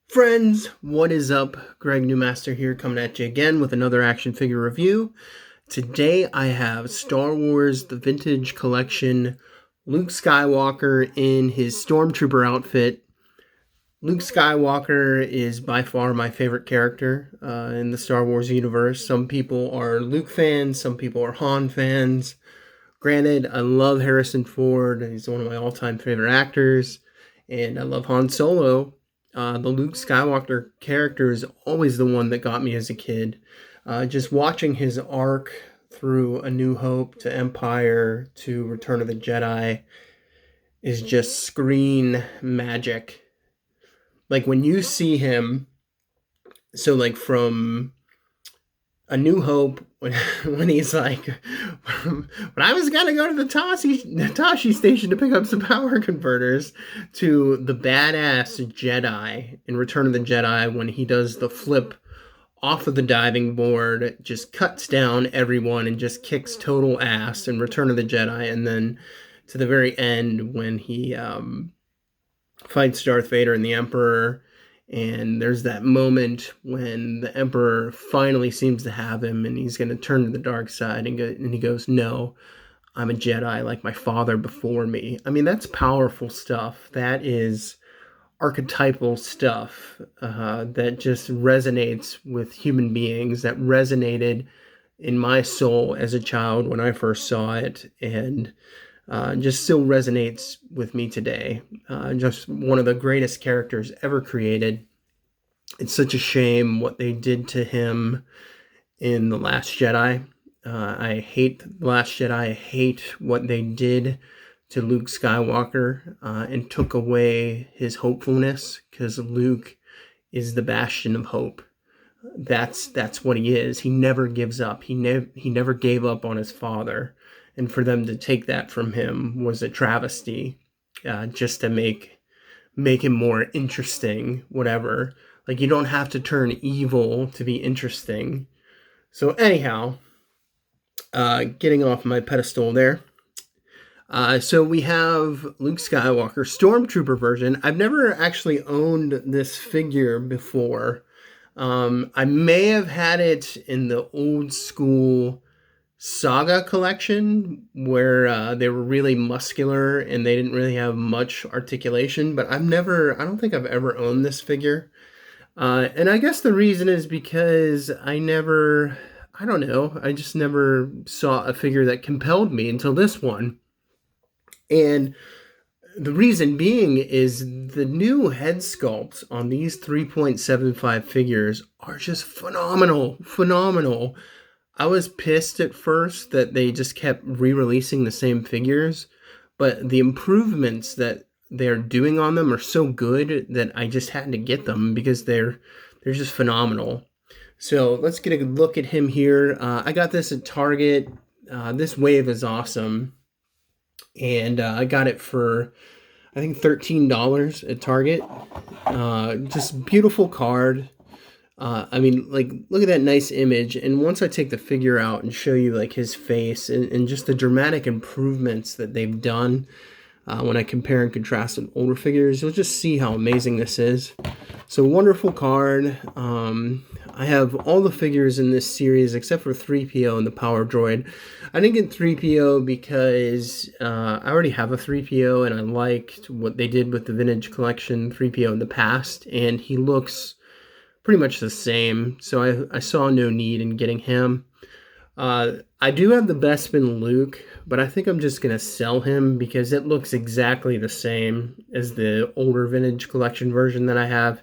Friends, what is up? Greg Newmaster here, coming at you again with another action figure review. Today I have Star Wars The Vintage Collection Luke Skywalker in his Stormtrooper outfit. Luke Skywalker is by far my favorite character in the Star Wars universe. Some people are Luke fans, some people are Han fans. Granted, I love Harrison Ford. He's one of my all-time favorite actors. And I love Han Solo. The Luke Skywalker character is always the one that got me as a kid. Just watching his arc through A New Hope to Empire to Return of the Jedi is just screen magic. Like when you see him, so like from A New Hope, when he's like, when I was gonna go to the Tashi station to pick up some power converters, to the badass Jedi in Return of the Jedi when he does the flip off of the diving board, just cuts down everyone and just kicks total ass in Return of the Jedi, and then to the very end when he fights Darth Vader and the Emperor. And there's that moment when the Emperor finally seems to have him and he's going to turn to the dark side and he goes, "No, I'm a Jedi like my father before me." I mean, that's powerful stuff. That is archetypal stuff that just resonates with human beings, that resonated in my soul as a child when I first saw it, and just still resonates with me today. Just one of the greatest characters ever created. It's such a shame what they did to him in The Last Jedi. I hate The Last Jedi. I hate what they did to Luke Skywalker and took away his hopefulness, because Luke is the bastion of hope. That's what he is. He never gives up. He never gave up on his father. And for them to take that from him was a travesty, just to make him more interesting, whatever. Like, you don't have to turn evil to be interesting. So anyhow, getting off my pedestal there. So we have Luke Skywalker, Stormtrooper version. I've never actually owned this figure before. I may have had it in the old school Saga collection where they were really muscular and they didn't really have much articulation, but I don't think I've ever owned this figure. And I guess the reason is because I just never saw a figure that compelled me until this one. And the reason being is the new head sculpts on these 3.75 figures are just phenomenal. I was pissed at first that they just kept re-releasing the same figures, but the improvements that they're doing on them are so good that I just had to get them because they're just phenomenal. So let's get a look at him here. I got this at Target. This wave is awesome. And I got it for, I think, $13 at Target. Just beautiful card. I mean, like, look at that nice image. And once I take the figure out and show you, like, his face and just the dramatic improvements that they've done when I compare and contrast with older figures, you'll just see how amazing this is. So, wonderful card. I have all the figures in this series except for 3PO and the Power Droid. I didn't get 3PO because I already have a 3PO and I liked what they did with the Vintage Collection 3PO in the past, and he looks pretty much the same, so I saw no need in getting him. I do have the Bespin Luke, but I think I'm just going to sell him because it looks exactly the same as the older Vintage Collection version that I have,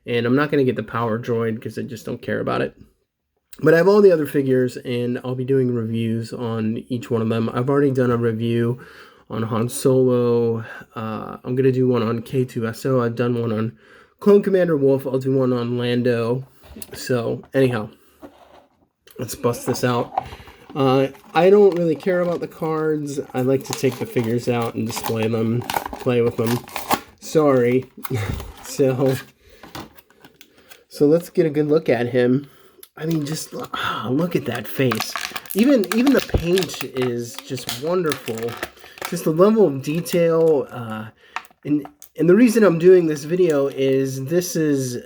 and I'm not going to get the Power Droid because I just don't care about it. But I have all the other figures, and I'll be doing reviews on each one of them. I've already done a review on Han Solo. I'm going to do one on K2SO. I've done one on Clone Commander Wolf. I'll do one on Lando. So, anyhow, let's bust this out. I don't really care about the cards. I like to take the figures out and display them, play with them. Sorry. So let's get a good look at him. I mean, just look at that face. Even the paint is just wonderful. Just the level of detail, and And the reason I'm doing this video is this is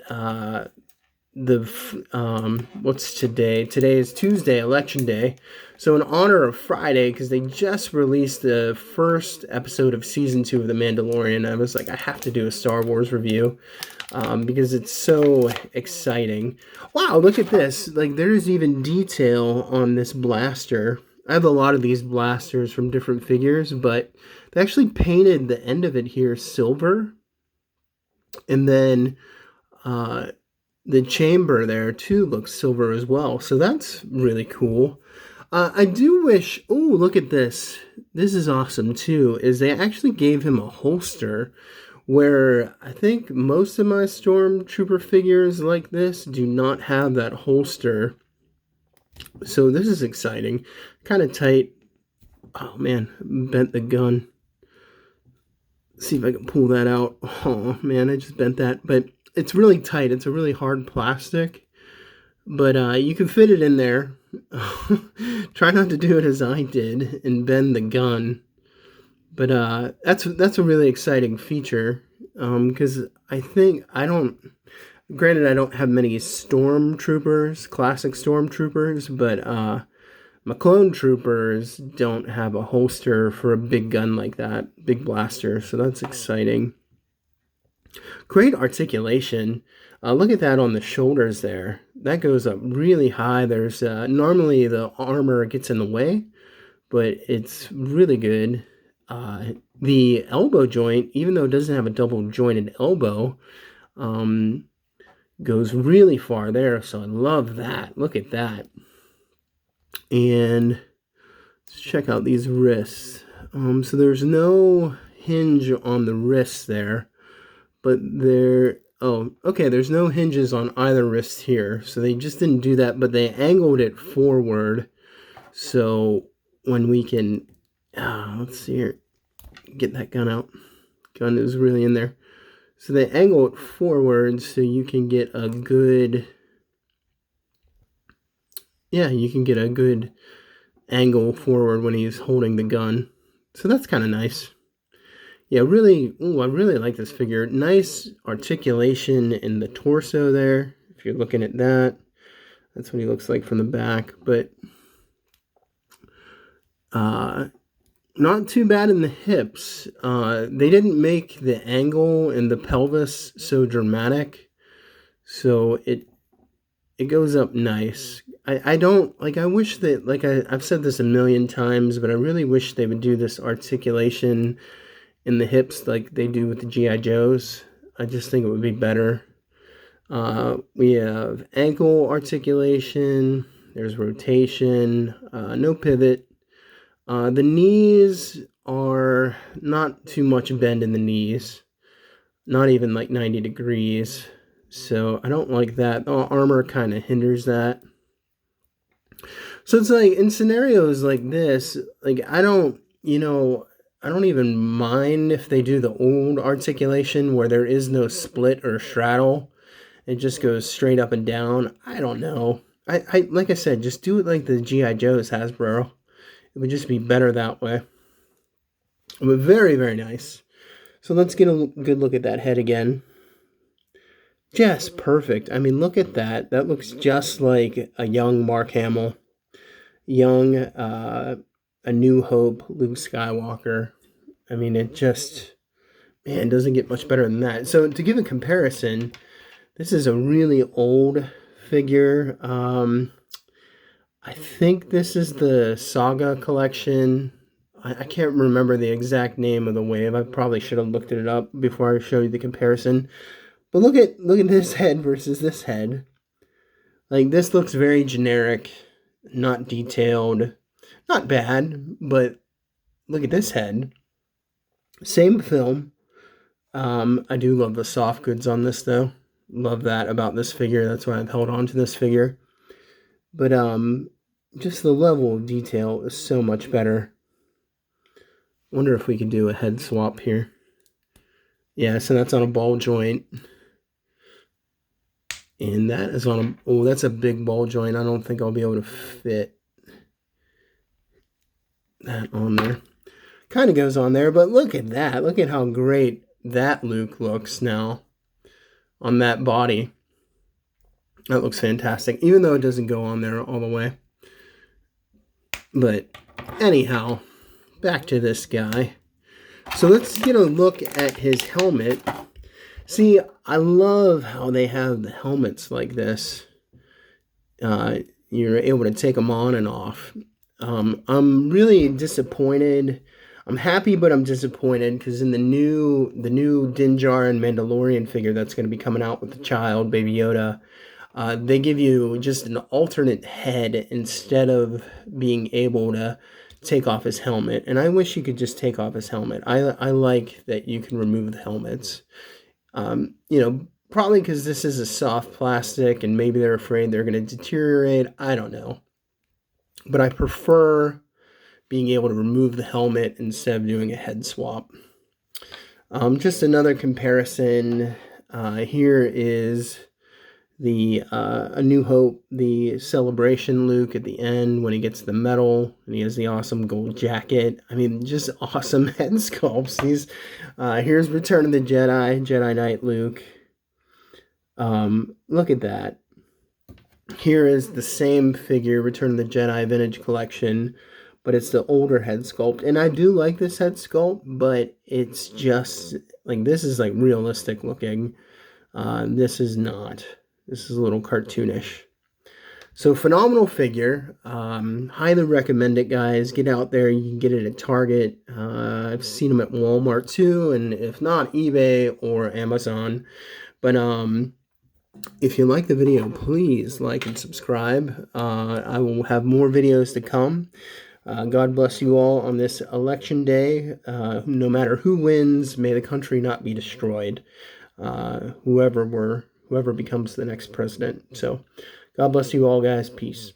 what's today? Today is Tuesday, Election Day. So in honor of Friday, because they just released the first episode of Season 2 of The Mandalorian, I was like, I have to do a Star Wars review because it's so exciting. Wow, look at this. Like, there's even detail on this blaster. I have a lot of these blasters from different figures, but they actually painted the end of it here silver. And then the chamber there too looks silver as well. So that's really cool. I do wish, oh, look at this. This is awesome too, is they actually gave him a holster where I think most of my Stormtrooper figures like this do not have that holster. So this is exciting. Kind of tight. Oh man, bent the gun. See if I can pull that out. Oh man, I just bent that. But it's really tight. It's a really hard plastic. But you can fit it in there. Try not to do it as I did and bend the gun. But that's a really exciting feature. Because granted I don't have many Stormtroopers, classic Stormtroopers, but my clone troopers don't have a holster for a big gun like that, big blaster, so that's exciting. Great articulation. Look at that on the shoulders there. That goes up really high. There's normally the armor gets in the way, but it's really good. The elbow joint, even though it doesn't have a double jointed elbow, goes really far there, so I love that. Look at that. And let's check out these wrists. So there's no hinge on the wrists there, but there's no hinges on either wrist here. So they just didn't do that, but they angled it forward. So when we can, let's see here, get that gun out. Gun is really in there. So they angle it forward so you can get a good, angle forward when he's holding the gun. So that's kind of nice. Yeah, really, I really like this figure. Nice articulation in the torso there. If you're looking at that, that's what he looks like from the back. But not too bad in the hips. They didn't make the angle in the pelvis so dramatic. So it goes up nice. I wish that, I've said this a million times, but I really wish they would do this articulation in the hips like they do with the G.I. Joes. I just think it would be better. We have ankle articulation. There's rotation. No pivot. The knees are not too much bend in the knees. Not even like 90 degrees. So I don't like that. The armor kind of hinders that. So it's like in scenarios like this, like I don't even mind if they do the old articulation where there is no split or straddle. It just goes straight up and down. I don't know. I like I said, just do it like the G.I. Joe's Hasbro. It would just be better that way. But very, very nice. So let's get a good look at that head again. Just perfect. I mean, look at that. That looks just like a young Mark Hamill. Young, A New Hope, Luke Skywalker. I mean, it just, man, doesn't get much better than that. So to give a comparison, this is a really old figure. I think this is the Saga collection. I can't remember the exact name of the wave. I probably should have looked it up before I showed you the comparison. But look at this head versus this head. Like, this looks very generic, not detailed, not bad, but look at this head. Same film. I do love the soft goods on this, though. Love that about this figure. That's why I've held on to this figure. But just the level of detail is so much better. Wonder if we could do a head swap here. Yeah, so that's on a ball joint. And that is on a, that's a big ball joint. I don't think I'll be able to fit that on there. Kind of goes on there, but look at that. Look at how great that Luke looks now on that body. That looks fantastic, even though it doesn't go on there all the way. But anyhow, back to this guy. So let's get a look at his helmet. See, I love how they have the helmets like this. You're able to take them on and off. I'm really disappointed. I'm happy, but I'm disappointed because in the new Din Djarin Mandalorian figure that's going to be coming out with the child, Baby Yoda, they give you just an alternate head instead of being able to take off his helmet. And I wish you could just take off his helmet. I like that you can remove the helmets. Probably because this is a soft plastic and maybe they're afraid they're going to deteriorate. I don't know. But I prefer being able to remove the helmet instead of doing a head swap. Just another comparison. Here is the A New Hope, the celebration Luke at the end when he gets the medal and he has the awesome gold jacket. I mean, just awesome head sculpts. Here's Return of the Jedi Knight Luke. Look at that. Here is the same figure, Return of the Jedi Vintage Collection, but it's the older head sculpt. And I do like this head sculpt, but it's just, like, this is, like, realistic looking. This is not. This is a little cartoonish. So, phenomenal figure. Highly recommend it, guys. Get out there. You can get it at Target. I've seen them at Walmart, too, and if not, eBay or Amazon. But, if you like the video, please like and subscribe. I will have more videos to come. God bless you all on this election day. No matter who wins, may the country not be destroyed. Whoever becomes the next president. So, God bless you all, guys. Peace.